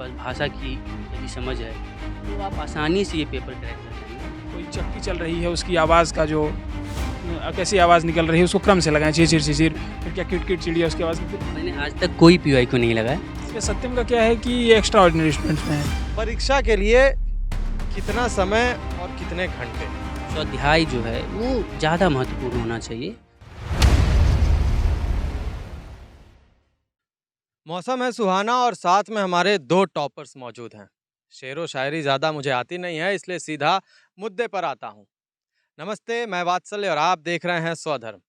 पास भाषा की यदि समझ है, तो आप आसानी से ये पेपर क्रैक कर जाएँगे। कोई चक्की चल रही है उसकी आवाज़ का जो कैसी आवाज़ निकल रही है उसको क्रम से लगाएँ, चिर चिर, फिर क्या किट-किट चिड़िया उसकी आवाज़ निकल। मैंने आज तक कोई पीवाईक्यू नहीं लगाया। इसमें सत्यम का क्या है कि ये एक्स्ट्रा ऑर्डिनरी स्टूडेंट्स में है। परीक्षा के लिए कितना समय और कितने घंटे? स्वाध्याय जो है वो ज़्यादा महत्वपूर्ण होना चाहिए। मौसम है सुहाना और साथ में हमारे दो टॉपर्स मौजूद हैं। शेरो शायरी ज़्यादा मुझे आती नहीं है, इसलिए सीधा मुद्दे पर आता हूँ। नमस्ते, मैं वात्सल्य और आप देख रहे हैं स्वधर्म।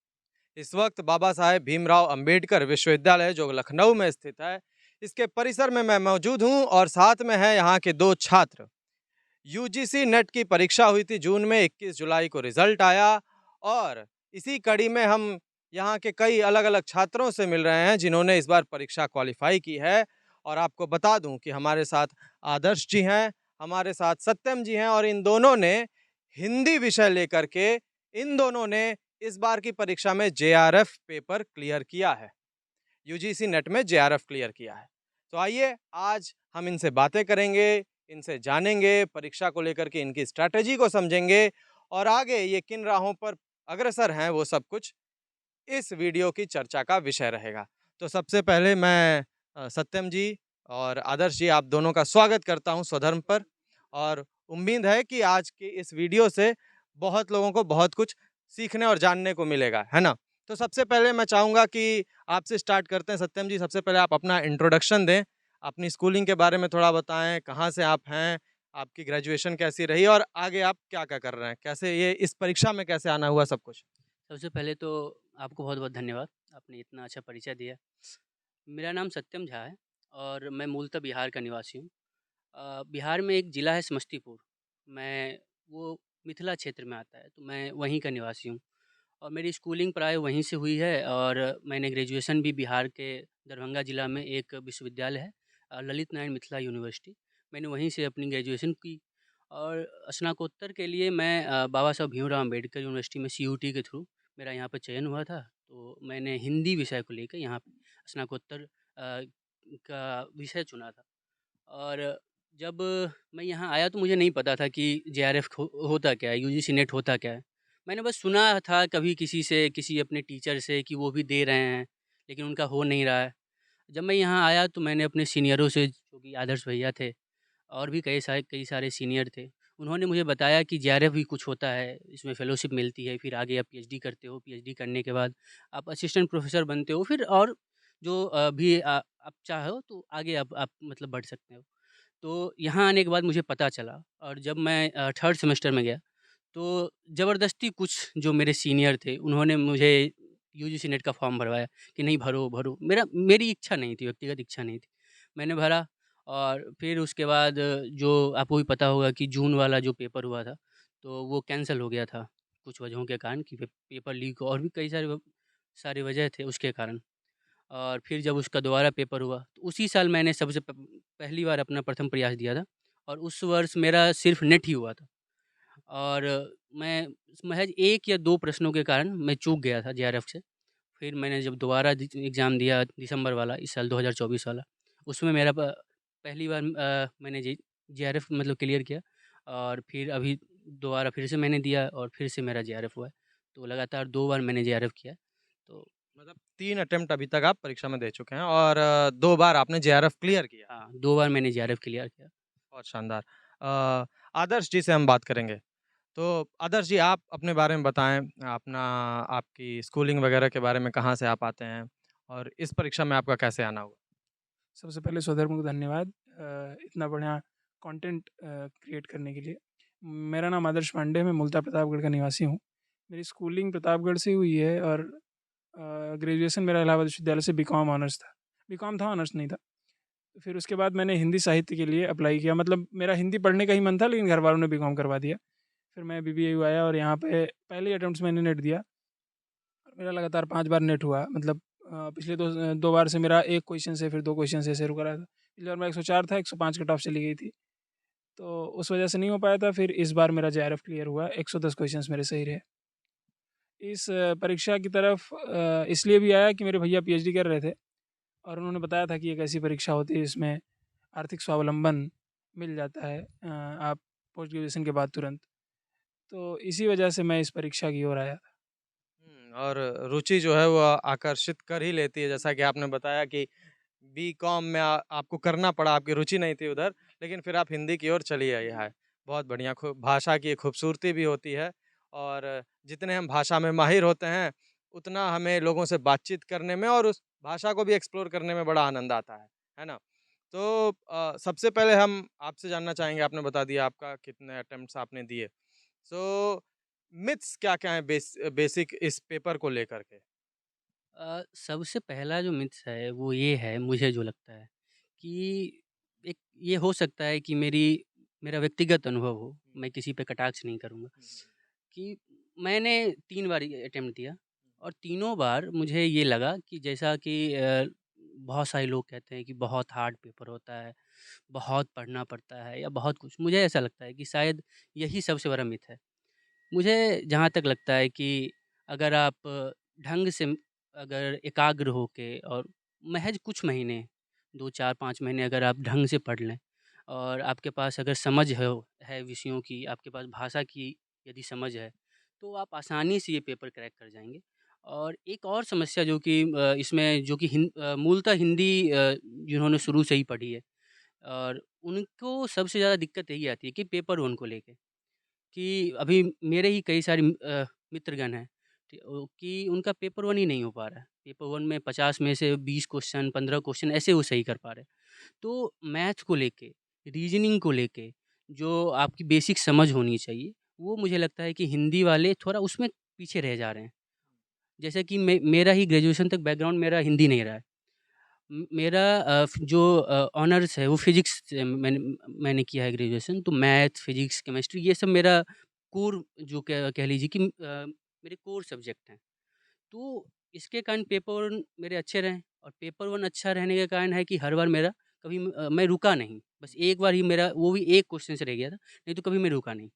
इस वक्त बाबा साहेब भीमराव अंबेडकर विश्वविद्यालय जो लखनऊ में स्थित है, इसके परिसर में मैं मौजूद हूँ और साथ में है यहाँ के दो छात्र। यूजीसी नेट की परीक्षा हुई थी जून में, 21 जुलाई को रिजल्ट आया और इसी कड़ी में हम यहाँ के कई अलग अलग छात्रों से मिल रहे हैं जिन्होंने इस बार परीक्षा क्वालिफाई की है। और आपको बता दूं कि हमारे साथ आदर्श जी हैं, हमारे साथ सत्यम जी हैं और इन दोनों ने हिंदी विषय लेकर के इन दोनों ने इस बार की परीक्षा में जेआरएफ पेपर क्लियर किया है, यूजीसी नेट में जेआरएफ क्लियर किया है। तो आइए आज हम इनसे बातें करेंगे, इनसे जानेंगे, परीक्षा को लेकर के इनकी स्ट्रैटेजी को समझेंगे और आगे ये किन राहों पर अग्रसर हैं वो सब कुछ इस वीडियो की चर्चा का विषय रहेगा। तो सबसे पहले मैं सत्यम जी और आदर्श जी आप दोनों का स्वागत करता हूं स्वधर्म पर और उम्मीद है कि आज की इस वीडियो से बहुत लोगों को बहुत कुछ सीखने और जानने को मिलेगा, है ना? तो सबसे पहले मैं चाहूँगा कि आपसे स्टार्ट करते हैं। सत्यम जी, सबसे पहले आप अपना इंट्रोडक्शन दें, अपनी स्कूलिंग के बारे में थोड़ा बताएँ, कहाँ से आप हैं, आपकी ग्रेजुएशन कैसी रही और आगे आप क्या-क्या कर रहे हैं? कैसे ये इस परीक्षा में कैसे आना हुआ सब कुछ? सबसे पहले तो आपको बहुत-बहुत धन्यवाद, आपने इतना अच्छा परिचय दिया। मेरा नाम सत्यम झा है और मैं मूलतः बिहार का निवासी हूँ। बिहार में एक ज़िला है समस्तीपुर, मैं वो मिथिला क्षेत्र में आता है, तो मैं वहीं का निवासी हूँ और मेरी स्कूलिंग प्राय वहीं से हुई है और मैंने ग्रेजुएशन भी बिहार के दरभंगा ज़िला में एक विश्वविद्यालय है, ललित नारायण मिथिला यूनिवर्सिटी, मैंने वहीं से अपनी ग्रेजुएशन की और स्नातकोत्तर के लिए मैं बाबा साहब भीमराव अम्बेडकर यूनिवर्सिटी में सीयूटी के थ्रू मेरा यहाँ पे चयन हुआ था, तो मैंने हिंदी विषय को लेकर यहाँ पे स्नातकोत्तर का विषय चुना था। और जब मैं यहाँ आया तो मुझे नहीं पता था कि जेआरएफ होता क्या है, यूजीसी नेट होता क्या है। मैंने बस सुना था कभी किसी से, किसी अपने टीचर से कि वो भी दे रहे हैं, लेकिन उनका हो नहीं रहा है। जब मैं यहाँ आया तो मैंने अपने सीनियरों से, जो कि आदर्श भैया थे और भी कई सारे सीनियर थे, उन्होंने मुझे बताया कि जेआरएफ भी कुछ होता है, इसमें फेलोशिप मिलती है, फिर आगे आप पीएचडी करते हो, पीएचडी करने के बाद आप असिस्टेंट प्रोफेसर बनते हो, फिर और जो भी आप चाहो तो आगे आप मतलब बढ़ सकते हो। तो यहाँ आने के बाद मुझे पता चला और जब मैं थर्ड सेमेस्टर में गया, तो ज़बरदस्ती कुछ जो मेरे सीनियर थे, उन्होंने मुझे यूजीसी नेट का फॉर्म भरवाया कि नहीं भरो, भरो। मेरी इच्छा नहीं थी, व्यक्तिगत इच्छा नहीं थी। मैंने भरा और फिर उसके बाद जो आपको भी पता होगा कि जून वाला जो पेपर हुआ था, तो वो कैंसल हो गया था, कुछ वजहों के कारण कि पेपर लीक और भी कई सारी वजह थे उसके कारण। और फिर जब उसका दोबारा पेपर हुआ, तो उसी साल मैंने सबसे पहली बार अपना प्रथम प्रयास दिया था और उस वर्ष मेरा सिर्फ़ नेट ही हुआ था और मैं महज़ 1 या 2 प्रश्नों के कारण मैं चूक गया था जेआरएफ से। फिर मैंने जब दोबारा एग्ज़ाम दिया दिसंबर वाला, इस साल 2024 वाला, उसमें मेरा पहली बार मैंने जेआरएफ मतलब क्लियर किया और फिर अभी दोबारा फिर से मैंने दिया और फिर से मेरा जेआरएफ हुआ है। तो लगातार 2 बार मैंने जेआरएफ किया। तो मतलब 3 अटेम्प्ट अभी तक आप परीक्षा में दे चुके हैं और 2 बार आपने जेआरएफ क्लियर किया। हाँ, 2 बार मैंने जेआरएफ क्लियर किया। बहुत शानदार। आदर्श जी से हम बात करेंगे। तो आदर्श जी आप अपने बारे में बताएँ, अपना आपकी स्कूलिंग वगैरह के बारे में, कहाँ से आप आते हैं और इस परीक्षा में आपका कैसे आना हुआ? सबसे पहले स्वधर्म को धन्यवाद इतना बढ़िया कंटेंट क्रिएट करने के लिए। मेरा नाम आदर्श पांडे है, मैं मूलतः प्रतापगढ़ का निवासी हूँ। मेरी स्कूलिंग प्रतापगढ़ से हुई है और ग्रेजुएशन मेरा इलाहाबाद विश्वविद्यालय से बीकॉम ऑनर्स था। बीकॉम था, ऑनर्स नहीं था। फिर उसके बाद मैंने हिंदी साहित्य के लिए अप्लाई किया, मतलब मेरा हिंदी पढ़ने का ही मन था लेकिन घर वालों ने बीकॉम करवा दिया। फिर मैं बीबीएयू आया और यहाँ पे पहले अटेम्प्ट्स मैंने नेट दिया और मेरा लगातार 5 बार नेट हुआ, मतलब पिछले 2 बार से मेरा 1 क्वेश्चन से फिर 2 क्वेश्चन से ऐसे रुका रहा था। पिछली बार मेरा 104 था, 105 कट ऑफ चली गई थी, तो उस वजह से नहीं हो पाया था। फिर इस बार मेरा जेआरएफ क्लियर हुआ, 110 क्वेश्चंस मेरे सही रहे। इस परीक्षा की तरफ इसलिए भी आया कि मेरे भैया पीएचडी कर रहे थे और उन्होंने बताया था कि एक ऐसी परीक्षा होती है, इसमें आर्थिक स्वावलंबन मिल जाता है आप पोस्ट ग्रेजुएशन के बाद तुरंत। तो इसी वजह से मैं इस परीक्षा की ओर आया था। और रुचि जो है वो आकर्षित कर ही लेती है, जैसा कि आपने बताया कि बीकॉम में आपको करना पड़ा, आपकी रुचि नहीं थी उधर, लेकिन फिर आप हिंदी की ओर चली आई हैं। बहुत बढ़िया, भाषा की एक खूबसूरती भी होती है और जितने हम भाषा में माहिर होते हैं, उतना हमें लोगों से बातचीत करने में और उस भाषा को भी एक्सप्लोर करने में बड़ा आनंद आता है ना? तो सबसे पहले हम आपसे जानना चाहेंगे, आपने बता दिया आपका कितने अटेम्प्ट्स आपने दिए। सो मिथ्स क्या-क्या हैं बेसिक इस पेपर को लेकर के? सबसे पहला जो मिथ्स है वो ये है, मुझे जो लगता है कि एक ये हो सकता है कि मेरा व्यक्तिगत अनुभव हो, हुँ, मैं किसी पे कटाक्ष नहीं करूँगा, हुँ, हुँ, कि मैंने 3 बार ये अटेम्प्ट दिया और तीनों बार मुझे ये लगा कि जैसा कि बहुत सारे लोग कहते हैं कि बहुत हार्ड पेपर होता है, बहुत पढ़ना पड़ता है या बहुत कुछ। मुझे ऐसा लगता है कि शायद यही सबसे बड़ा मिथ है। मुझे जहाँ तक लगता है कि अगर आप ढंग से अगर एकाग्र होके और महज़ कुछ महीने 2, 4, 5 महीने अगर आप ढंग से पढ़ लें और आपके पास अगर समझ है विषयों की, आपके पास भाषा की यदि समझ है, तो आप आसानी से ये पेपर क्रैक कर जाएँगे। और एक और समस्या जो कि इसमें जो कि मूलतः हिंदी जिन्होंने शुरू से ही पढ़ी है और उनको सबसे ज़्यादा दिक्कत यही आती है कि पेपर 1 को लेके। कि अभी मेरे ही कई सारे मित्रगण हैं कि उनका पेपर 1 ही नहीं हो पा रहा है। पेपर 1 में 50 में से 20 क्वेश्चन, 15 क्वेश्चन ऐसे वो सही कर पा रहे हैं। तो मैथ को लेके, रीज़निंग को लेके जो आपकी बेसिक समझ होनी चाहिए, वो मुझे लगता है कि हिंदी वाले थोड़ा उसमें पीछे रह जा रहे हैं। जैसे कि मेरा ही ग्रेजुएशन तक बैकग्राउंड मेरा हिंदी नहीं रहा है। मेरा जो ऑनर्स है वो फ़िज़िक्स से मैंने किया है ग्रेजुएशन, तो मैथ, फ़िज़िक्स, केमिस्ट्री ये सब मेरा कोर जो कह लीजिए कि मेरे कोर सब्जेक्ट हैं। तो इसके कारण पेपर 1 मेरे अच्छे रहे और पेपर 1 अच्छा रहने के कारण है कि हर बार मेरा कभी मैं रुका नहीं। बस एक बार ही मेरा वो भी एक क्वेश्चन से रह गया था, नहीं तो कभी मैं रुका नहीं।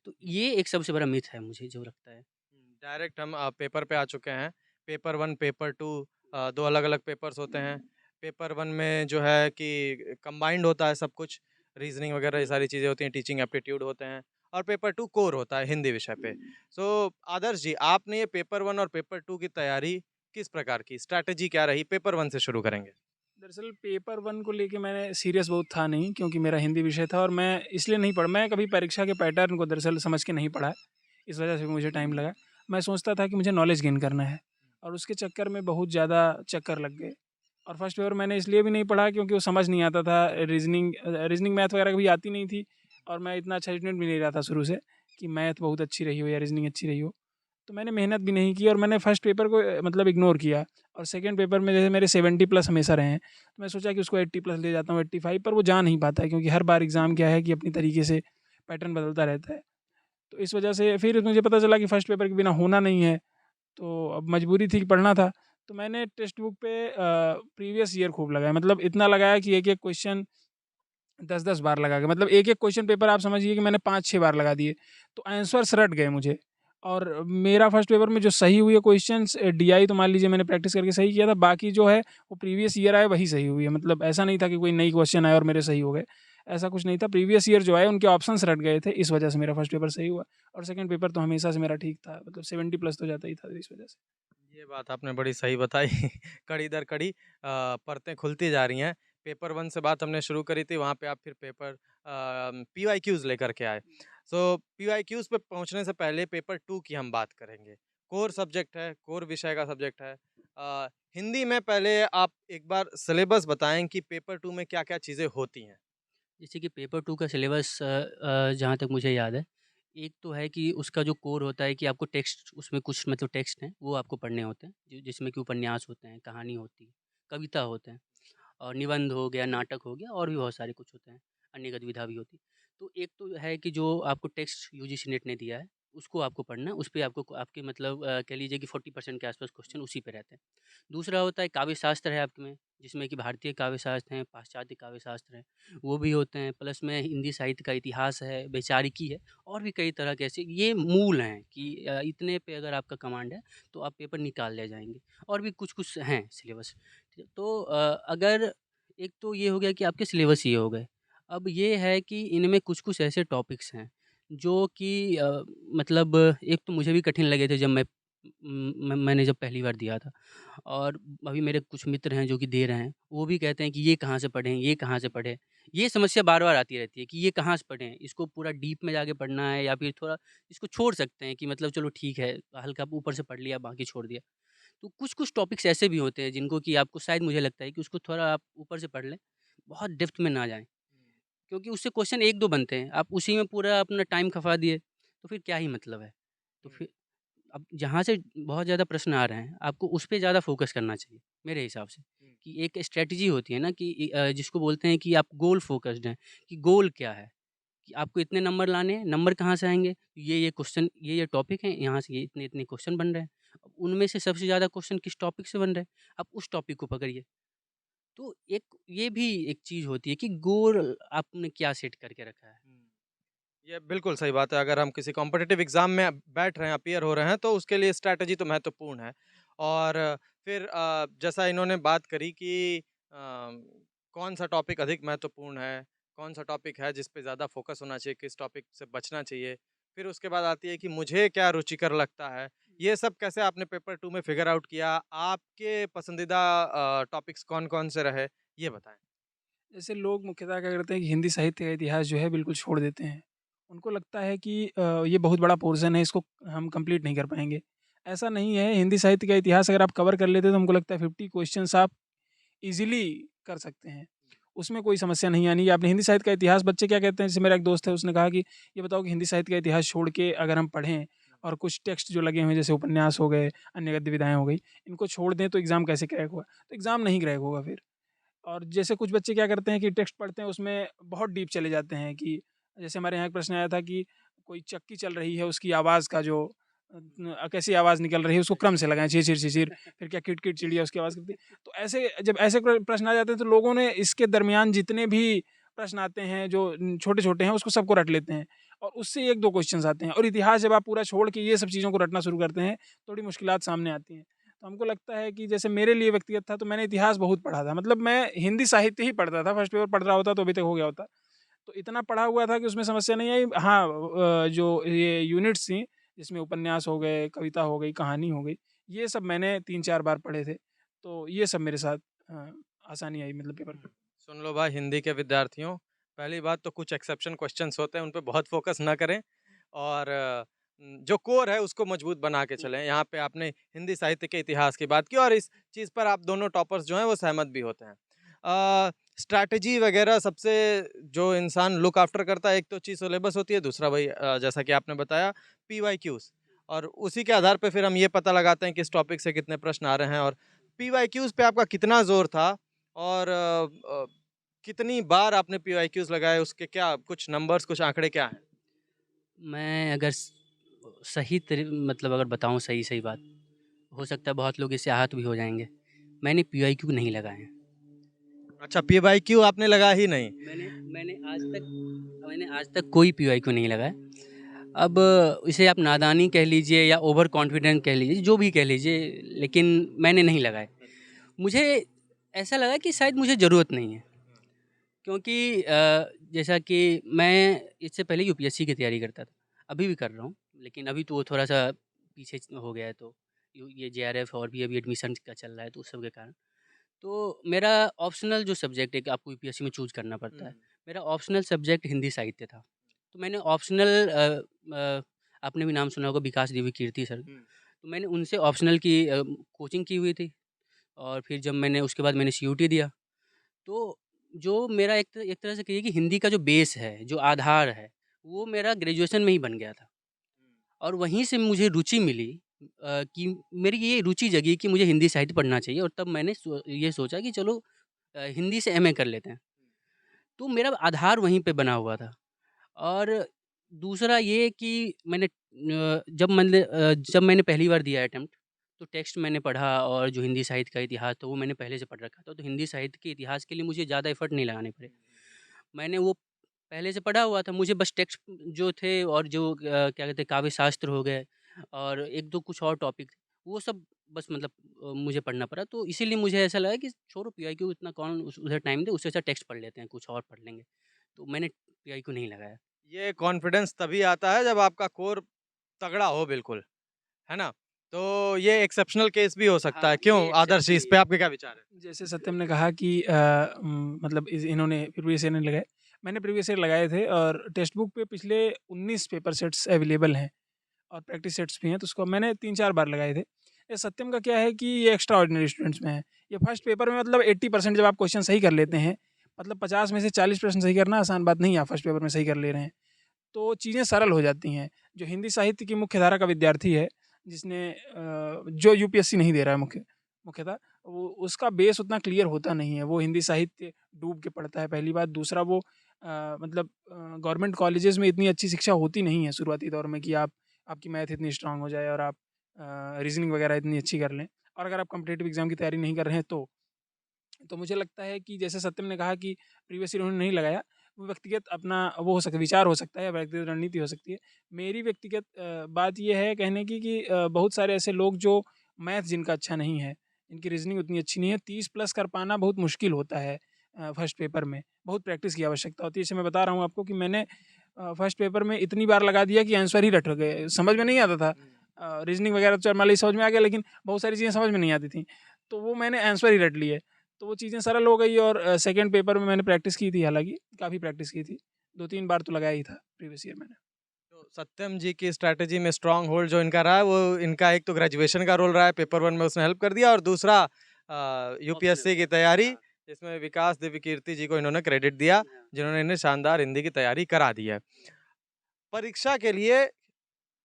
तो ये एक सबसे बड़ा मिथ है मुझे जो लगता है। डायरेक्ट हम पेपर पे आ चुके हैं। पेपर 1, पेपर 2 2 अलग-अलग पेपर्स होते हैं। पेपर 1 में जो है कि कंबाइंड होता है सब कुछ, रीज़निंग वगैरह ये सारी चीज़ें होती हैं, टीचिंग एप्टीट्यूड होते हैं और पेपर 2 कोर होता है हिंदी विषय पे। सो आदर्श जी, आपने ये पेपर 1 और पेपर 2 की तैयारी किस प्रकार की? स्ट्रैटेजी क्या रही? पेपर 1 से शुरू करेंगे। दरअसल पेपर 1 को लेके मैंने सीरियस बहुत था नहीं, क्योंकि मेरा हिंदी विषय था और मैं इसलिए नहीं पढ़ा, मैं कभी परीक्षा के पैटर्न को दरअसल समझ के नहीं पढ़ा, इस वजह से भी मुझे टाइम लगा। मैं सोचता था कि मुझे नॉलेज गेन करना है और उसके चक्कर में बहुत ज़्यादा चक्कर लग गए। और फर्स्ट पेपर मैंने इसलिए भी नहीं पढ़ा क्योंकि वो समझ नहीं आता था, रीज़निंग मैथ वगैरह कभी आती नहीं थी और मैं इतना अच्छा स्टूडेंट भी नहीं रहा था शुरू से कि मैथ बहुत अच्छी रही हो या रीज़निंग अच्छी रही हो। तो मैंने मेहनत भी नहीं की और मैंने फर्स्ट पेपर को मतलब इग्नोर किया और सेकंड पेपर में जैसे मेरे 70 प्लस हमेशा रहे हैं, तो मैं सोचा कि उसको 80 प्लस ले जाता हूँ, 85, पर वो जा नहीं पाता है क्योंकि हर बार एग्ज़ाम क्या है कि अपनी तरीके से पैटर्न बदलता रहता है। तो इस वजह से फिर मुझे पता चला कि फर्स्ट पेपर के बिना होना नहीं है, तो अब मजबूरी थी कि पढ़ना था। तो मैंने टेक्स्ट बुक पे प्रीवियस ईयर खूब लगाया, मतलब इतना लगाया कि एक-एक क्वेश्चन 10-10 बार लगा के, मतलब एक-एक क्वेश्चन पेपर आप समझिए कि मैंने 5-6 बार लगा दिए, तो आंसर्स रट गए मुझे। और मेरा फर्स्ट पेपर में जो सही हुए क्वेश्चंस डीआई तो मान लीजिए मैंने प्रैक्टिस करके सही किया था, बाकी जो है वो प्रीवियस ईयर आए वही सही हुई है। मतलब ऐसा नहीं था कि कोई नई क्वेश्चन आए और मेरे सही हो गए, ऐसा कुछ नहीं था। प्रीवियस ईयर जो आए उनके ऑप्शंस रट गए थे, इस वजह से मेरा फर्स्ट पेपर सही हुआ और सेकंड पेपर तो हमेशा से मेरा ठीक था, मतलब 70 प्लस तो जाता ही था इस वजह से। ये बात आपने बड़ी सही बताई। कड़ी दर कड़ी परतें खुलती जा रही हैं। पेपर 1 से बात हमने शुरू करी थी, वहाँ पे आप फिर पेपर पीवाईक्यूज़ लेकर के आए। सो पीवाईक्यूज़ पे पहुँचने से पहले पेपर 2 की हम बात करेंगे। कोर सब्जेक्ट है, कोर विषय का सब्जेक्ट है। हिंदी में पहले आप एक बार सिलेबस बताएँ कि पेपर 2 में क्या-क्या चीज़ें होती हैं? जैसे कि पेपर 2 का सिलेबस जहाँ तक मुझे याद है, एक तो है कि उसका जो कोर होता है कि आपको टेक्स्ट उसमें कुछ मतलब टेक्स्ट हैं, वो आपको पढ़ने होते हैं, जिसमें कि उपन्यास होते हैं, कहानी होती है, कविता होते हैं और निबंध हो गया, नाटक हो गया और भी बहुत सारे कुछ होते हैं, अन्य गतिविधा भी होती है। तो एक तो है कि जो आपको टेक्स्ट यूजीसी नेट ने दिया है, उसको आपको पढ़ना है, उस पे आपको आपके मतलब कह लीजिए कि 40% के आस-पास क्वेश्चन उसी पे रहते हैं। दूसरा होता है काव्य शास्त्र है आपके में, जिसमें कि भारतीय काव्य शास्त्र हैं, पाश्चात्य काव्य शास्त्र हैं, वो भी होते हैं। प्लस में हिंदी साहित्य का इतिहास है, वैचारिकी है और भी कई तरह के ऐसे ये मूल हैं कि इतने पे अगर आपका कमांड है, तो आप पेपर निकाल ले जाएँगे और भी कुछ-कुछ हैं सिलेबस। ठीक है, तो अगर एक तो ये हो गया कि आपके सिलेबस ये हो गए। अब ये है कि इनमें कुछ-कुछ ऐसे टॉपिक्स हैं जो कि मतलब एक तो मुझे भी कठिन लगे थे जब मैंने जब पहली बार दिया था। और अभी मेरे कुछ मित्र हैं जो कि दे रहे हैं, वो भी कहते हैं कि ये कहाँ से पढ़ें, ये कहाँ से पढ़ें? ये समस्या बार-बार आती रहती है कि ये कहाँ से पढ़ें? इसको पूरा डीप में जाके पढ़ना है या फिर थोड़ा इसको छोड़ सकते हैं कि मतलब चलो ठीक है, हल्का ऊपर से पढ़ लिया, बाकी छोड़ दिया। तो कुछ-कुछ टॉपिक्स ऐसे भी होते हैं जिनको कि आपको शायद मुझे लगता है कि उसको थोड़ा आप ऊपर से पढ़ लें, बहुत डेप्थ में ना जाएँ। क्योंकि उससे क्वेश्चन 1-2 बनते हैं, आप उसी में पूरा अपना टाइम खपा दिए, तो फिर क्या ही मतलब है? तो फिर अब जहाँ से बहुत ज़्यादा प्रश्न आ रहे हैं, आपको उस पे ज़्यादा फ़ोकस करना चाहिए, मेरे हिसाब से। कि एक स्ट्रैटेजी होती है ना कि जिसको बोलते हैं कि आप गोल फ़ोकस्ड हैं, कि गोल क्या है? कि आपको इतने नंबर लाने हैं, नंबर कहाँ से आएँगे? ये क्वेश्चन ये टॉपिक हैं, यहाँ से ये इतने-इतने क्वेश्चन बन रहे हैं। अब उनमें से सबसे ज़्यादा क्वेश्चन किस टॉपिक से बन रहे हैं? आप उस टॉपिक को पकड़िए। तो एक ये भी एक चीज़ होती है कि गोल आपने क्या सेट करके रखा है। हुँ। ये बिल्कुल सही बात है। अगर हम किसी कॉम्पिटिटिव एग्ज़ाम में बैठ रहे हैं, अपीयर हो रहे हैं, तो उसके लिए स्ट्रैटेजी तो महत्वपूर्ण है। और फिर जैसा इन्होंने बात करी कि कौन-सा टॉपिक अधिक महत्वपूर्ण है, कौन-सा टॉपिक है जिस पे ज़्यादा फ़ोकस होना चाहिए, किस टॉपिक से बचना चाहिए। फिर उसके बाद आती है कि मुझे क्या रुचिकर लगता है। ये सब कैसे आपने पेपर 2 में फ़िगर आउट किया? आपके पसंदीदा टॉपिक्स कौन-कौन से रहे? ये बताएँ। जैसे लोग मुख्यतः क्या करते हैं कि हिंदी साहित्य का इतिहास जो है बिल्कुल छोड़ देते हैं। उनको लगता है कि ये बहुत बड़ा पोर्शन है, इसको हम कंप्लीट नहीं कर पाएँगे। ऐसा नहीं है, हिंदी साहित्य का इतिहास अगर आप कवर कर लेते हैं तो हमको लगता है 50 क्वेश्चन्स आप ईज़िली कर सकते हैं। उसमें कोई समस्या नहीं आनी है। आपने हिंदी साहित्य का इतिहास बच्चे क्या कहते हैं, जैसे मेरा एक दोस्त है उसने कहा कि ये बताओ कि हिंदी साहित्य का इतिहास छोड़ के अगर हम पढ़ें और कुछ टेक्स्ट जो लगे हुए हैं जैसे उपन्यास हो गए, अन्य गद्य विधाएँ हो गई, इनको छोड़ दें तो एग्ज़ाम कैसे क्रैक होगा? तो एग्ज़ाम नहीं क्रैक होगा फिर। और जैसे कुछ बच्चे क्या करते हैं कि टेक्स्ट पढ़ते हैं उसमें बहुत डीप चले जाते हैं कि जैसे हमारे यहाँ एक प्रश्न आया था कि कोई चक्की चल रही है उसकी आवाज़ का जो कैसी आवाज़ निकल रही है उसको क्रम से लगाएँ छिर-छिर, छिर-छिर फिर क्या किट-किट चिड़िया उसकी आवाज़ करती है। तो ऐसे जब ऐसे प्रश्न आ जाते हैं तो लोगों ने इसके दरमियान जितने भी प्रश्न आते हैं जो छोटे-छोटे हैं उसको सबको रट लेते हैं और उससे 1-2 क्वेश्चन्स आते हैं और इतिहास जब आप पूरा छोड़ के ये सब चीज़ों को रटना शुरू करते हैं, थोड़ी मुश्किलात सामने आती हैं। तो हमको लगता है कि जैसे मेरे लिए व्यक्तिगत था तो मैंने इतिहास बहुत पढ़ा था। मतलब मैं हिंदी साहित्य ही पढ़ता था, फर्स्ट पेपर पढ़ रहा होता तो अभी तक हो गया होता। तो इतना पढ़ा हुआ था कि उसमें समस्या नहीं आई। हाँ, जो ये यूनिट्स थी जिसमें उपन्यास हो गए, कविता हो गई, कहानी हो गई, ये सब मैंने 3-4 बार पढ़े थे। तो ये सब मेरे साथ अ, आसानी आई मतलब पेपर में। सुन लो भाई हिंदी के विद्यार्थियों, पहली बात तो कुछ एक्सेप्शन क्वेश्चन्स होते हैं, उन पे बहुत फ़ोकस ना करें और जो कोर है उसको मजबूत बना के चलें। यहाँ पे आपने हिंदी साहित्य के इतिहास की बात की और इस चीज़ पर आप दोनों टॉपर्स जो हैं वो सहमत भी होते हैं। स्ट्रैटेजी वगैरह सबसे जो इंसान लुक आफ्टर करता है, एक तो चीज़ सिलेबस होती है, दूसरा वही जैसा कि आपने बताया पीवाईक्यूज़ और उसी के आधार पे फिर हम ये पता लगाते हैं कि इस टॉपिक से कितने प्रश्न आ रहे हैं और पीवाईक्यूज़ पे आपका कितना ज़ोर था और कितनी बार आपने पीवाईक्यूज़ लगाए, उसके क्या कुछ नंबर्स, कुछ आंकड़े क्या हैं? मैं अगर सही मतलब अगर बताऊँ सही-सही बात, हो सकता है बहुत लोग इससे आहत भी हो जाएँगे। मैंने पीआईक्यू नहीं लगाए हैं। अच्छा पीवाईक्यू आपने लगा ही नहीं। मैंने मैंने आज तक कोई पीआईक्यू नहीं लगाया। अब इसे आप नादानी कह लीजिए या ओवर कॉन्फिडेंट कह लीजिए, जो भी कह लीजिए, लेकिन मैंने नहीं लगाए। मुझे ऐसा लगा कि शायद मुझे ज़रूरत नहीं है, क्योंकि जैसा कि मैं इससे पहले यूपीएससी की तैयारी करता था, अभी भी कर रहा हूँ, लेकिन अभी तो वो थोड़ा-सा पीछे हो गया है, तो ये जेआरएफ और भी अभी एडमिशन का चल रहा है, तो उस सब के कारण। तो मेरा ऑप्शनल जो सब्जेक्ट है कि आपको यूपीएससी में चूज़ करना पड़ता है, मेरा ऑप्शनल सब्जेक्ट हिंदी साहित्य था। तो मैंने ऑप्शनल आपने भी नाम सुना होगा विकास देवी कीर्ति सर, तो मैंने उनसे ऑप्शनल की कोचिंग की हुई थी और फिर जब मैंने उसके बाद मैंने सीयूटी दिया, तो जो मेरा एक तरह से कहिए कि हिंदी का जो बेस है, जो आधार है, वो मेरा ग्रेजुएशन में ही बन गया था और वहीं से मुझे रुचि मिली कि मेरी ये रुचि जगी कि मुझे हिंदी साहित्य पढ़ना चाहिए और तब मैंने ये सोचा कि चलो हिंदी से एमए कर लेते हैं। तो मेरा आधार वहीं पे बना हुआ था और दूसरा ये कि जब मैंने पहली बार दिया अटेम्प्ट, तो टेक्स्ट मैंने पढ़ा और जो हिंदी साहित्य का इतिहास था वो मैंने पहले से पढ़ रखा था, तो हिंदी साहित्य के इतिहास के लिए मुझे ज़्यादा एफर्ट नहीं लगाने पड़े। मैंने वो पहले से पढ़ा हुआ था, मुझे बस टेक्स्ट जो थे और जो क्या कहते हैं काव्य शास्त्र हो गए और 1-2 कुछ और टॉपिक थे, वो सब बस मतलब मुझे पढ़ना पड़ा, तो इसीलिए मुझे ऐसा लगा कि छोड़ो पीआईक्यू इतना कौन उधर टाइम दे, उससे अच्छा टेक्स्ट पढ़ लेते हैं, कुछ और पढ़ लेंगे। तो मैंने पीआईक्यू नहीं लगाया। ये कॉन्फिडेंस तभी आता है जब आपका कोर तगड़ा हो बिल्कुल, है ना? तो ये एक्सेप्शनल केस भी हो सकता है, हाँ, क्यों ये आदर्श एक्सेप्शनल इस पे ये आपके क्या विचार हैं? जैसे सत्यम ने कहा कि मतलब इन्होंने प्रीवियस ईयर नहीं लगाए। मैंने प्रीवियस ईयर लगाए थे और टेक्स्ट बुक पे पिछले 19 पेपर सेट्स अवेलेबल हैं और प्रैक्टिस सेट्स भी हैं, तो उसको मैंने 3-4 बार लगाए थे। ये सत्यम का क्या है कि ये एक्स्ट्रा ऑर्डिनरी स्टूडेंट्स में है। ये फर्स्ट पेपर में मतलब 80% जब आप क्वेश्चन सही कर लेते हैं, मतलब 50 में से 40% सही करना आसान बात नहीं है, आप फर्स्ट पेपर में सही कर ले रहे हैं। तो चीज़ें सरल हो जाती हैं। जो हिंदी साहित्य की मुख्य धारा का विद्यार्थी है, जिसने जो यूपीएससी नहीं दे रहा है मुख्यतः, वो उसका बेस उतना क्लियर होता नहीं है। वो हिंदी साहित्य डूब के पढ़ता है पहली बात। दूसरा वो मतलब गवर्नमेंट कॉलेजेस में इतनी अच्छी शिक्षा होती नहीं है शुरुआती दौर में कि आपकी मैथ इतनी स्ट्रांग हो जाए और आप रीज़निंग वगैरह इतनी अच्छी कर लें। और अगर आप कॉम्पिटिटिव एग्ज़ाम की तैयारी नहीं कर रहे हैं तो मुझे लगता है कि जैसे सत्यम ने कहा कि प्रीवियस ईयर उन्होंने नहीं लगाया, वो व्यक्तिगत अपना वो हो सकता है, विचार हो सकता है या व्यक्तिगत रणनीति हो सकती है। मेरी व्यक्तिगत बात ये है कहने की कि बहुत सारे ऐसे लोग जो मैथ जिनका अच्छा नहीं है, जिनकी रीज़निंग उतनी अच्छी नहीं है, 30 प्लस कर पाना बहुत मुश्किल होता है फर्स्ट पेपर में, बहुत प्रैक्टिस की आवश्यकता होती है। जैसे मैं बता रहा हूँ आपको कि मैंने फर्स्ट पेपर में इतनी बार लगा दिया कि आंसर ही रट गए, समझ में नहीं आता था। रीज़निंग वगैरह तो चल मान लीजिए समझ में आ गया, लेकिन बहुत सारी चीज़ें समझ में नहीं आती थीं, तो वो मैंने आंसर ही रट लिए। तो वो चीज़ें सरल हो गई और सेकंड पेपर में मैंने प्रैक्टिस की थी, हालाँकि काफ़ी प्रैक्टिस की थी। 2-3 बार तो लगाया ही था प्रीवियस ईयर मैंने। तो सत्यम जी की स्ट्रैटेजी में स्ट्रॉन्ग होल्ड जो इनका रहा है, वो इनका एक तो ग्रेजुएशन का रोल रहा है, पेपर 1 में उसने हेल्प कर दिया और दूसरा ऑप्शनल यूपीएससी की था। तैयारी, हाँ, जिसमें विकास दिव्य कीर्ति जी को इन्होंने क्रेडिट दिया, हाँ। जिन्होंने इन्हें शानदार हिंदी की तैयारी करा दी है। परीक्षा के लिए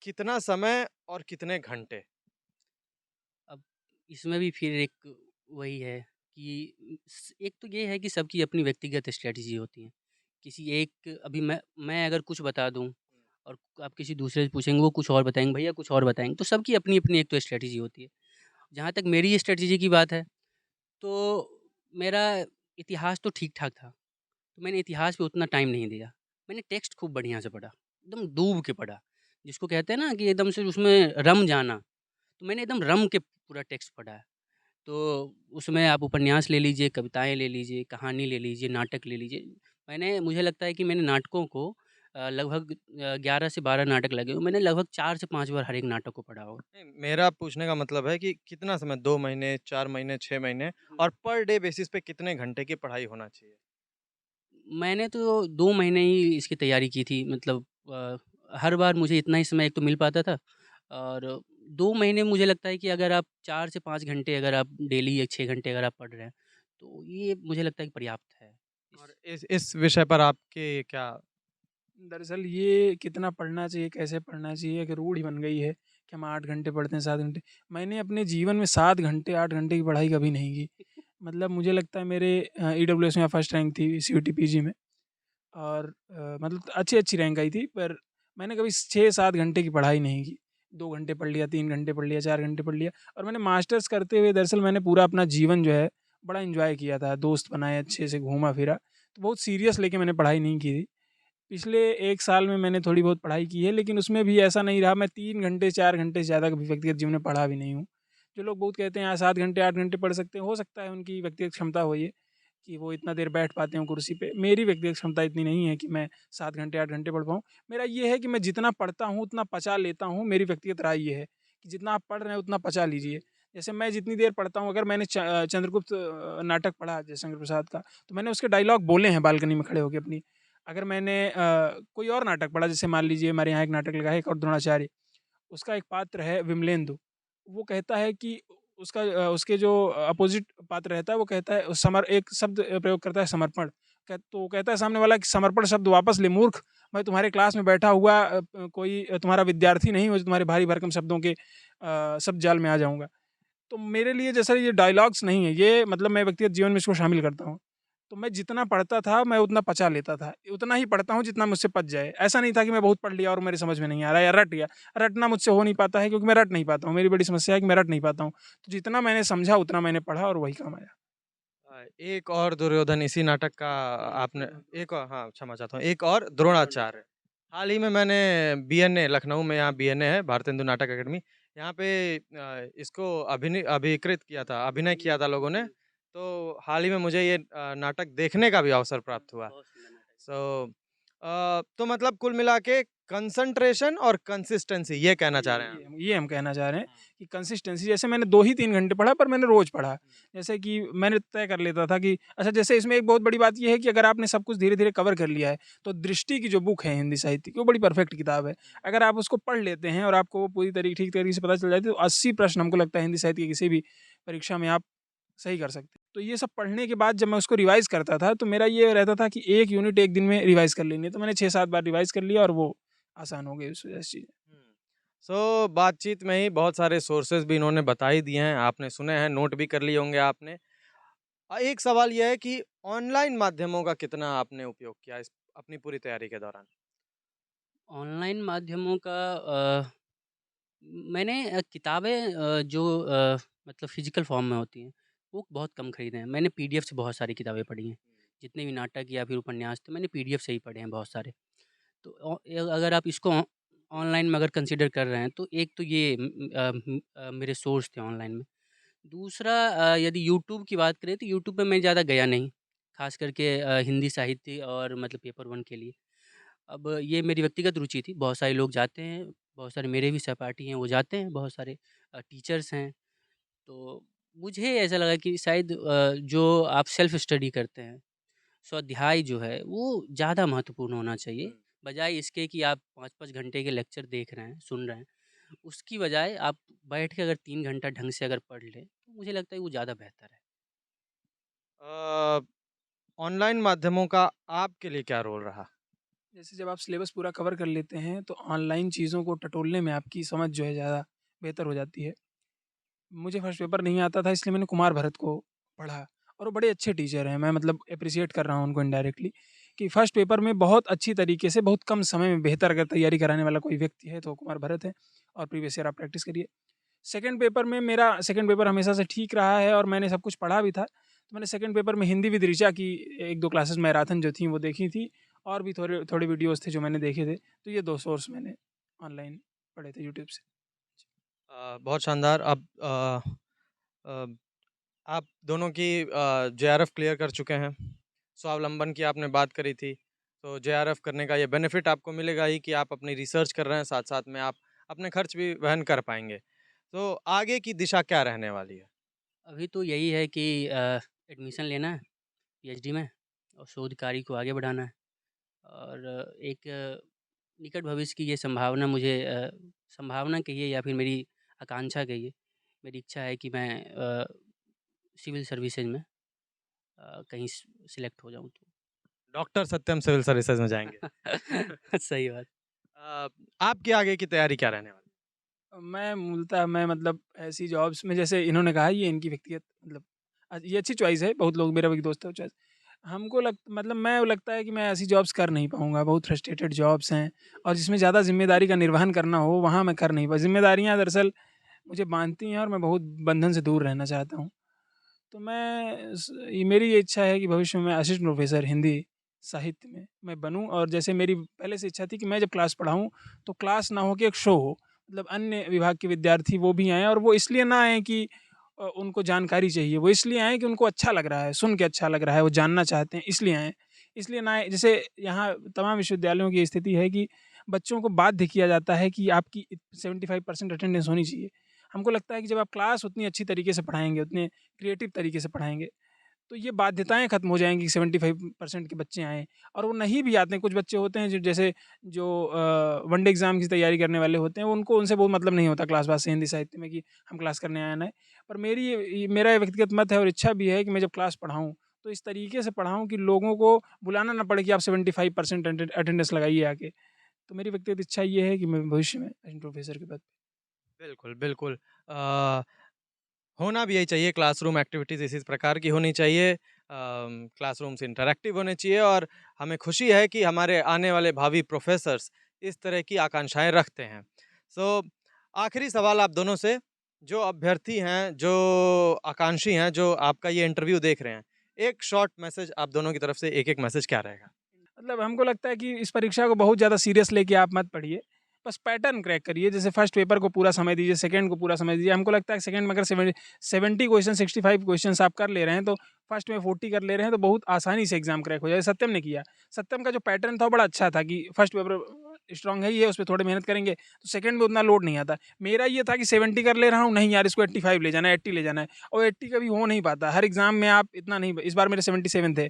कितना समय और कितने घंटे? अब इसमें भी फिर एक वही है कि एक तो ये है कि सबकी अपनी व्यक्तिगत स्ट्रैटेजी होती है। किसी एक अभी मैं अगर कुछ बता दूँ और आप किसी दूसरे से पूछेंगे, वो कुछ और बताएँगे, भैया कुछ और बताएँगे, तो सबकी अपनी-अपनी एक तो स्ट्रैटेजी होती है। जहाँ तक मेरी स्ट्रैटेजी की बात है, तो मेरा इतिहास तो ठीक-ठाक था। तो मैंने इतिहास पे उतना टाइम नहीं दिया। मैंने टेक्स्ट खूब बढ़िया से पढ़ा, एकदम डूब के पढ़ा। जिसको कहते हैं ना कि एकदम से उसमें रम जाना, तो मैंने एकदम रम के पूरा टेक्स्ट पढ़ा है। तो उसमें आप उपन्यास ले लीजिए, कविताएँ ले लीजिए, कहानी ले लीजिए, नाटक ले लीजिए। मुझे लगता है कि मैंने नाटकों को लगभग 11 से 12 नाटक लगे हुए, मैंने लगभग 4 से 5 बार हर एक नाटक को पढ़ा होगा। नहीं, मेरा पूछने का मतलब है कि कितना समय 2 महीने, 4 महीने, 6 महीने और पर डे बेसिस पे कितने घंटे की पढ़ाई होना चाहिए? मैंने तो 2 महीने ही इसकी तैयारी की थी, मतलब हर बार मुझे इतना ही समय एक तो मिल पाता था और 2 महीने मुझे लगता है कि अगर आप 4 से 5 घंटे अगर आप डेली या 6 घंटे अगर आप पढ़ रहे हैं, तो ये मुझे लगता है कि पर्याप्त है। और इस विषय पर आपके क्या? दरअसल ये कितना पढ़ना चाहिए, कैसे पढ़ना चाहिए, एक रूढ़ ही बन गई है कि हम 8 घंटे पढ़ते हैं, 7 घंटे। मैंने अपने जीवन में 7 घंटे, 8 घंटे की पढ़ाई कभी नहीं की। मतलब मुझे लगता है मेरे ईडब्ल्यूएस में फर्स्ट रैंक थी सीयूटी पीजी में और मतलब अच्छी-अच्छी रैंक आई थी, पर मैंने कभी 6-7 घंटे की पढ़ाई नहीं की। 2 घंटे पढ़ लिया, 3 घंटे पढ़ लिया, 4 घंटे पढ़ लिया और मैंने मास्टर्स करते हुए दरअसल मैंने पूरा अपना जीवन जो है बड़ा एन्जॉय किया था। दोस्त बनाए, अच्छे से घूमा-फिरा, तो बहुत सीरियस लेके मैंने पढ़ाई नहीं की थी। पिछले 1 साल में मैंने थोड़ी बहुत पढ़ाई की है, लेकिन उसमें भी ऐसा नहीं रहा, मैं 3 घंटे, 4 घंटे से ज़्यादा कभी व्यक्तिगत जीवन में पढ़ा भी नहीं हूँ। जो लोग बहुत कहते हैं यार 7 घंटे, 8 घंटे पढ़ सकते हैं, हो सकता है उनकी व्यक्तिगत क्षमता हो ये, कि वो इतना देर बैठ पाते हों कुर्सी पे। मेरी व्यक्तिगत क्षमता इतनी नहीं है कि मैं 7 घंटे, 8 घंटे पढ़ पाऊँ। मेरा ये है कि मैं जितना पढ़ता हूँ, उतना पचा लेता हूँ, मेरी व्यक्तिगत राय ये है, कि जितना आप पढ़ रहे हैं उतना पचा लीजिए। जैसे मैं जितनी देर पढ़ता हूँ, अगर मैंने चंद्रगुप्त नाटक पढ़ा जयशंकर प्रसाद का, तो मैंने उसके डायलॉग बोले हैं बालकनी में खड़े होके अपनी। अगर मैंने कोई और नाटक पढ़ा, जैसे मान लीजिए हमारे यहाँ एक नाटक लगा है एक और द्रोणाचार्य, उसका एक पात्र है विमलेंदु, वो कहता है कि उसके जो अपोजिट पात्र रहता है वो कहता है एक शब्द प्रयोग करता है समर्पण। तो वो कहता है सामने वाला कि समर्पण शब्द वापस ले मूर्ख, मैं तुम्हारे क्लास में बैठा हुआ कोई तुम्हारा विद्यार्थी नहीं हूँ जो तुम्हारे भारी भरकम शब्दों के शब्द जाल में आ जाऊँगा। तो मेरे लिए जैसा ये डायलॉग्स नहीं है, ये मतलब मैं व्यक्तिगत जीवन में इसको शामिल करता हूँ। तो मैं जितना पढ़ता था, मैं उतना पचा लेता था। उतना ही पढ़ता हूँ जितना मुझसे पच जाए। ऐसा नहीं था कि मैं बहुत पढ़ लिया और मेरे समझ में नहीं आ रहा है या रट गया। रटना मुझसे हो नहीं पाता है क्योंकि मैं रट नहीं पाता हूँ। मेरी बड़ी समस्या है कि मैं रट नहीं पाता हूँ। तो जितना मैंने समझा उतना मैंने पढ़ा और वही काम आया। एक और दुर्योधन इसी नाटक का आपने एक और हाँ, क्षमा चाहता हूँ, एक और द्रोणाचार्य। हाल ही में मैंने बीएनए लखनऊ में यहाँ बीएनए है, भारतेंदु नाटक अकेडमी, यहाँ पे इसको अभिकृत किया था, अभिनय किया था लोगों ने, तो हाल ही में मुझे ये नाटक देखने का भी अवसर प्राप्त हुआ। बहुत सुंदर नाटक है। सो तो मतलब कुल मिला के कंसंट्रेशन और कंसिस्टेंसी ये कहना चाह रहे हैं आप? ये हम कहना चाह रहे हैं हाँ। कि कंसिस्टेंसी, जैसे मैंने 2 ही 3 घंटे पढ़ा, पर मैंने रोज़ पढ़ा। जैसे कि मैंने तय कर लेता था कि अच्छा, जैसे इसमें एक बहुत बड़ी बात ये है कि अगर आपने सब कुछ धीरे-धीरे कवर कर लिया है, तो दृष्टि की जो बुक है हिंदी साहित्य की, वो बड़ी परफेक्ट किताब है। अगर आप उसको पढ़ लेते हैं और आपको वो पूरी ठीक तरीके से पता चल जाती है, तो 80 प्रश्न हमको लगता है हिंदी साहित्य की किसी भी परीक्षा में आप सही कर सकते हैं। तो ये सब पढ़ने के बाद जब मैं उसको रिवाइज़ करता था, तो मेरा ये रहता था कि 1 यूनिट 1 दिन में रिवाइज़ कर लेनी है। तो मैंने 6-7 बार रिवाइज़ कर लिया और वो आसान हो गई उस वजह से चीज़ें। सो बातचीत में ही बहुत सारे सोर्सेज़ भी इन्होंने बता ही दिए हैं, आपने सुने हैं, नोट भी कर लिए होंगे आपने। एक सवाल ये है कि ऑनलाइन माध्यमों का कितना आपने उपयोग किया इस अपनी पूरी तैयारी के दौरान? ऑनलाइन माध्यमों का मैंने किताबें जो मतलब फ़िज़िकल फ़ॉर्म में होती हैं, वो बहुत कम खरीदे हैं। मैंने पीडीएफ से बहुत सारी किताबें पढ़ी हैं। जितने भी नाटक या फिर उपन्यास थे, मैंने पीडीएफ से ही पढ़े हैं बहुत सारे। तो अगर आप इसको ऑनलाइन में अगर कंसीडर कर रहे हैं, तो एक तो ये मेरे सोर्स थे ऑनलाइन में। दूसरा यदि यूट्यूब की बात करें, तो यूट्यूब पे मैं ज़्यादा गया नहीं, ख़ास करके हिंदी साहित्य और मतलब पेपर 1 के लिए। अब ये मेरी व्यक्तिगत रुचि थी, बहुत सारे लोग जाते हैं, बहुत सारे मेरे भी सहपाठी हैं, वो जाते हैं, बहुत सारे टीचर्स हैं। तो मुझे ऐसा लगा कि शायद जो आप सेल्फ स्टडी करते हैं, स्वाध्याय जो है, वो ज़्यादा महत्वपूर्ण होना चाहिए, बजाय इसके कि आप 5-5 घंटे के लेक्चर देख रहे हैं, सुन रहे हैं। उसकी बजाय आप बैठ के अगर 3 घंटा ढंग से अगर पढ़ लें, तो मुझे लगता है वो ज़्यादा बेहतर है। अ, ऑनलाइन माध्यमों का आपके लिए क्या रोल रहा? जैसे जब आप सिलेबस पूरा कवर कर लेते हैं, तो ऑनलाइन चीज़ों को टटोलने में आपकी समझ जो है ज़्यादा बेहतर हो जाती है। मुझे फर्स्ट पेपर नहीं आता था, इसलिए मैंने कुमार भरत को पढ़ा और वो बड़े अच्छे टीचर हैं। मैं मतलब एप्रिशिएट कर रहा हूँ उनको इनडायरेक्टली कि फर्स्ट पेपर में बहुत अच्छी तरीके से, बहुत कम समय में बेहतर अगर तैयारी कराने वाला कोई व्यक्ति है, तो वो कुमार भरत है और प्रीवियस ईयर आप प्रैक्टिस करिए। सेकंड पेपर में मेरा सेकंड पेपर हमेशा से ठीक रहा है और मैंने सब कुछ पढ़ा भी था। तो मैंने सेकंड पेपर में हिंदी विद ऋचा की 1-2 क्लासेस मैराथन जो थी वो देखी थी और भी थोड़े थोड़े वीडियोज़ थे जो मैंने देखे थे। तो ये 2 सोर्स मैंने ऑनलाइन पढ़े थे यूट्यूब से। बहुत शानदार। अब अ, आप दोनों की जेआरएफ क्लियर कर चुके हैं। स्वावलंबन की आपने बात करी थी, तो जेआरएफ करने का ये बेनिफिट आपको मिलेगा ही कि आप अपनी रिसर्च कर रहे हैं, साथ-साथ में आप अपने खर्च भी वहन कर पाएँगे। तो आगे की दिशा क्या रहने वाली है? अभी तो यही है कि एडमिशन लेना है पीएचडी में और शोध कार्य को आगे बढ़ाना है और एक निकट भविष्य की ये संभावना मुझे संभावना कहिए या फिर मेरी आकांक्षा कहिए, मेरी इच्छा है कि मैं सिविल सर्विसेज में कहीं सिलेक्ट हो जाऊँ तो। डॉक्टर सत्यम सिविल सर्विसेज़ में जाएँगे। सही बात। अ, आपकी आगे की तैयारी क्या रहने वाली मैं मूलतः मैं मतलब ऐसी जॉब्स में, जैसे इन्होंने कहा ये इनकी व्यक्तिगत मतलब ये अच्छी चॉइस है, बहुत लोग, मेरा भी एक दोस्त है वो चॉइस। हमको मतलब मैं लगता है कि मैं ऐसी जॉब्स कर नहीं पाऊँगा, बहुत फ्रस्ट्रेटेड जॉब्स हैं और जिसमें ज़्यादा ज़िम्मेदारी का निर्वहन करना हो, वहाँ मैं कर नहीं पा ज़िम्मेदारियाँ दरअसल मुझे बाँधती हैं और मैं बहुत बंधन से दूर रहना चाहता हूँ। तो मैं ये मेरी ये इच्छा है कि भविष्य में मैं असिस्टेंट प्रोफ़ेसर हिंदी साहित्य में मैं बनूँ और जैसे मेरी पहले से इच्छा थी कि मैं जब क्लास पढ़ाऊँ, तो क्लास ना हो के एक शो हो। मतलब अन्य विभाग के विद्यार्थी वो भी आएँ और वो इसलिए ना आएँ कि उनको जानकारी चाहिए, वो इसलिए आएँ कि उनको अच्छा लग रहा है, सुन के अच्छा लग रहा है, वो जानना चाहते हैं इसलिए आएँ। इसलिए ना आएँ, जैसे यहाँ तमाम विश्वविद्यालयों की स्थिति है कि बच्चों को बाध्य किया जाता है कि आपकी 75% अटेंडेंस होनी चाहिए। हमको लगता है कि जब आप क्लास उतनी अच्छी तरीके से पढ़ाएँगे, उतने क्रिएटिव तरीके से पढ़ाएँगे, तो ये बाध्यताएँ खत्म हो जाएँगी कि 75% के बच्चे आएँ और वो नहीं भी आते हैं। कुछ बच्चे होते हैं जो जैसे जो वन डे एग्ज़ाम की तैयारी करने वाले होते हैं, उनको उनसे बहुत मतलब नहीं होता क्लास-वास से हिंदी साहित्य में कि हम क्लास करने आए ना हैं। पर मेरा ये व्यक्तिगत मत है और इच्छा भी है कि मैं जब क्लास पढ़ाऊँ, तो इस तरीके से पढ़ाऊँ कि लोगों को बुलाना ना पड़े कि आप 75% अटेंडेंस लगाइए आके। तो मेरी व्यक्तिगत इच्छा ये है कि मैं भविष्य में असिस्टेंट प्रोफ़ेसर के पद पे। बिल्कुल, बिल्कुल। होना भी यही चाहिए, क्लासरूम एक्टिविटीज़ इसी प्रकार की होनी चाहिए। क्लासरूम्स इंटरैक्टिव होने चाहिए और हमें खुशी है कि हमारे आने वाले भावी प्रोफ़ेसर्स इस तरह की आकांक्षाएँ रखते हैं। सो आखिरी सवाल आप दोनों से, जो अभ्यर्थी हैं, जो आकांक्षी हैं, जो आपका ये इंटरव्यू देख रहे हैं, एक शॉर्ट मैसेज आप दोनों की तरफ से एक-एक मैसेज क्या रहेगा? मतलब हमको लगता है कि इस परीक्षा को बहुत ज़्यादा सीरियस लेके आप मत पढ़िए। बस पैटर्न क्रैक करिए। जैसे फर्स्ट पेपर को पूरा समय दीजिए, सेकंड को पूरा समय दीजिए। हमको लगता है सेकंड में अगर 70 क्वेश्चन 65 क्वेश्चन आप कर ले रहे हैं, तो फर्स्ट में 40 कर ले रहे हैं, तो बहुत आसानी से एग्जाम क्रैक हो जाए। सत्यम ने किया। सत्यम का जो पैटर्न था वो बड़ा अच्छा था कि फर्स्ट पेपर स्ट्रांग है ही है, उस पर थोड़े मेहनत करेंगे तो सेकंड में उतना लोड नहीं आता। मेरा ये था कि 70 कर ले रहा हूँ, नहीं यार इसको 85 ले जाना है, 80 ले जाना है, और 80 कभी हो नहीं पाता। हर एग्जाम में आप इतना नहीं, इस बार मेरे 77 थे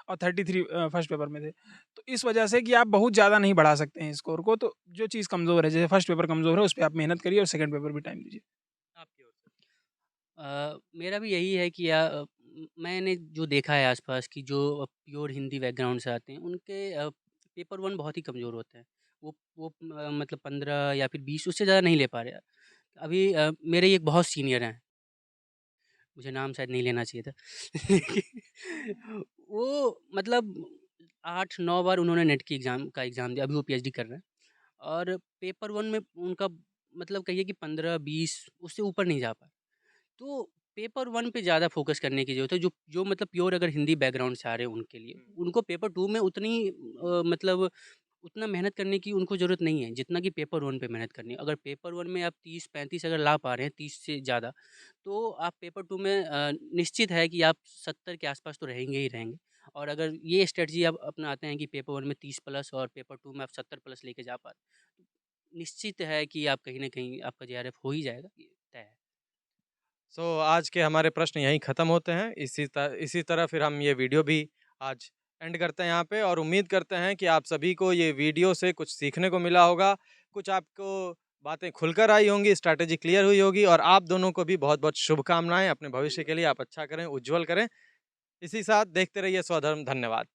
और 33 फर्स्ट पेपर में थे। तो इस वजह से कि आप बहुत ज़्यादा नहीं बढ़ा सकते हैं स्कोर को। तो जो चीज़ कमज़ोर है, जैसे फर्स्ट पेपर कमज़ोर है, उस पर आप मेहनत करिए और सेकंड पेपर भी टाइम दीजिए। आपकी ओर से? मेरा भी यही है कि मैंने जो देखा है आसपास कि जो प्योर हिंदी बैकग्राउंड से आते हैं, उनके पेपर 1 बहुत ही कमज़ोर होते हैं। वो मतलब 15 या फिर 20 उससे ज़्यादा नहीं ले पा रहे। अभी मेरे एक बहुत सीनियर हैं, मुझे नाम शायद नहीं लेना चाहिए था। लेकिन वो मतलब 8-9 बार उन्होंने नेट की एग्ज़ाम दिया, अभी वो पीएचडी कर रहे हैं। और पेपर 1 में उनका मतलब कहिए कि 15-20 उससे ऊपर नहीं जा पाए। तो पेपर 1 पे ज़्यादा फ़ोकस करने की ज़रूरत है, जो जो मतलब प्योर अगर हिंदी बैकग्राउंड से आ रहे हैं उनके लिए। उनको पेपर 2 में उतनी मतलब उतना मेहनत करने की उनको ज़रूरत नहीं है, जितना कि पेपर 1 पे मेहनत करनी है। अगर पेपर 1 में आप 30-35 अगर ला पा रहे हैं, 30 से ज़्यादा, तो आप पेपर 2 में निश्चित है कि आप 70 के आस-पास तो रहेंगे ही रहेंगे। और अगर ये स्ट्रैटेजी आप अपनाते हैं कि पेपर 1 में 30 प्लस और पेपर 2 में आप 70 प्लस लेके जा पा रहे हैं, तो निश्चित है कि आप कहीं न कहीं आपका जेआरएफ हो ही जाएगा, ये तय है। आज के हमारे प्रश्न यहीं ख़त्म होते हैं। इसी तरह फिर हम ये वीडियो भी आज एंड करते हैं यहाँ पे, और उम्मीद करते हैं कि आप सभी को ये वीडियो से कुछ सीखने को मिला होगा, कुछ आपको बातें खुलकर आई होंगी, स्ट्रैटेजी क्लियर हुई होगी, और आप दोनों को भी बहुत-बहुत शुभकामनाएँ। अपने भविष्य के लिए आप अच्छा करें, उज्ज्वल करें। इसी साथ देखते रहिए स्वधर्म। धन्यवाद।